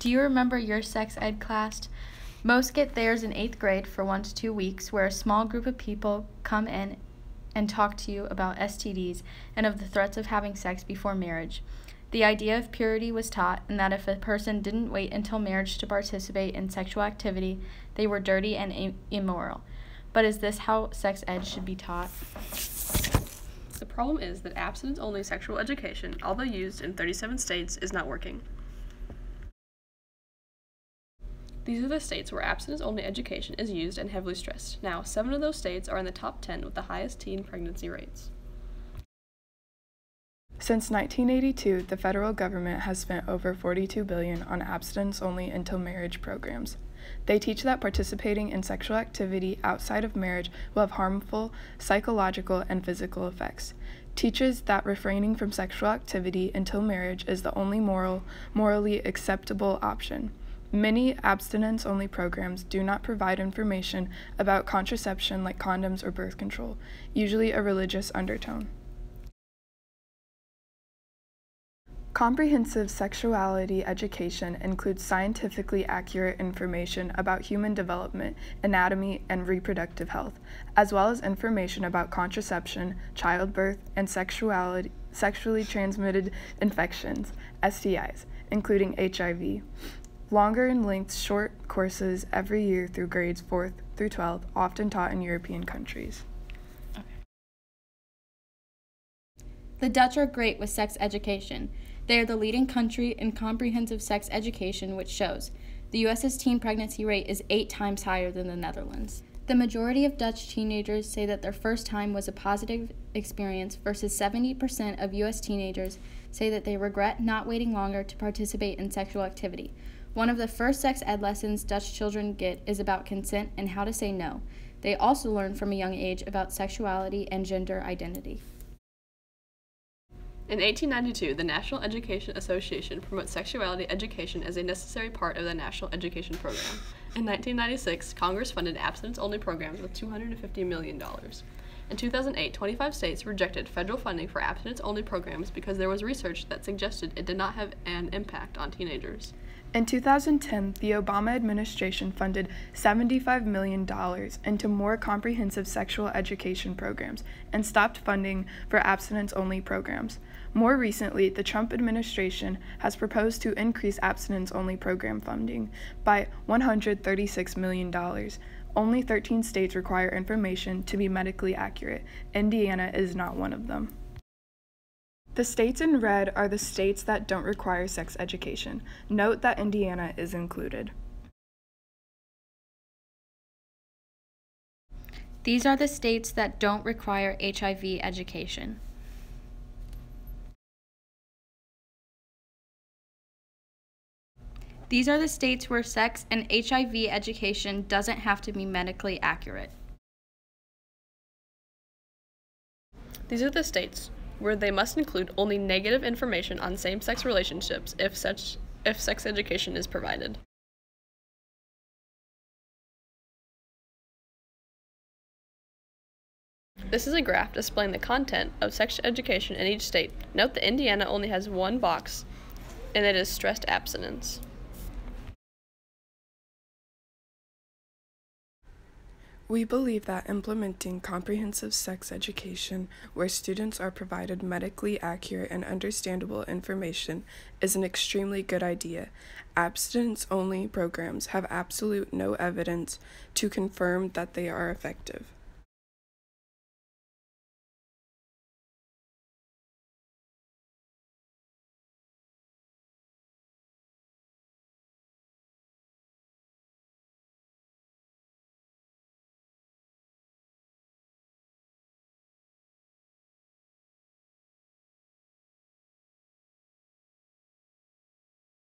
Do you remember your sex ed class? Most get theirs in 8th grade for 1 to 2 weeks, where a small group of people come in and talk to you about STDs and of the threats of having sex before marriage. The idea of purity was taught, and that if a person didn't wait until marriage to participate in sexual activity, they were dirty and immoral. But is this how sex ed should be taught? The problem is that abstinence-only sexual education, although used in 37 states, is not working. These are the states where abstinence-only education is used and heavily stressed. Now, 7 of those states are in the top 10 with the highest teen pregnancy rates. Since 1982, the federal government has spent over $42 billion on abstinence-only until marriage programs. They teach that participating in sexual activity outside of marriage will have harmful psychological and physical effects. Teaches that refraining from sexual activity until marriage is the only morally acceptable option. Many abstinence-only programs do not provide information about contraception like condoms or birth control, usually a religious undertone. Comprehensive sexuality education includes scientifically accurate information about human development, anatomy, and reproductive health, as well as information about contraception, childbirth, and sexually transmitted infections, STIs, including HIV. Longer in length, short courses every year through grades 4th through 12th, often taught in European countries. The Dutch are great with sex education. They are the leading country in comprehensive sex education, which shows the U.S.'s teen pregnancy rate is 8 times higher than the Netherlands. The majority of Dutch teenagers say that their first time was a positive experience versus 70% of U.S. teenagers say that they regret not waiting longer to participate in sexual activity. One of the first sex ed lessons Dutch children get is about consent and how to say no. They also learn from a young age about sexuality and gender identity. In 1892, the National Education Association promotes sexuality education as a necessary part of the national education program. In 1996, Congress funded abstinence-only programs with $250 million. In 2008, 25 states rejected federal funding for abstinence-only programs because there was research that suggested it did not have an impact on teenagers. In 2010, the Obama administration funded $75 million into more comprehensive sexual education programs and stopped funding for abstinence-only programs. More recently, the Trump administration has proposed to increase abstinence-only program funding by $136 million. Only 13 states require information to be medically accurate. Indiana is not one of them. The states in red are the states that don't require sex education. Note that Indiana is included. These are the states that don't require HIV education. These are the states where sex and HIV education doesn't have to be medically accurate. These are the states where they must include only negative information on same-sex relationships if sex education is provided. This is a graph displaying the content of sex education in each state. Note that Indiana only has one box, and it is stressed abstinence. We believe that implementing comprehensive sex education, where students are provided medically accurate and understandable information, is an extremely good idea. Abstinence-only programs have absolute no evidence to confirm that they are effective.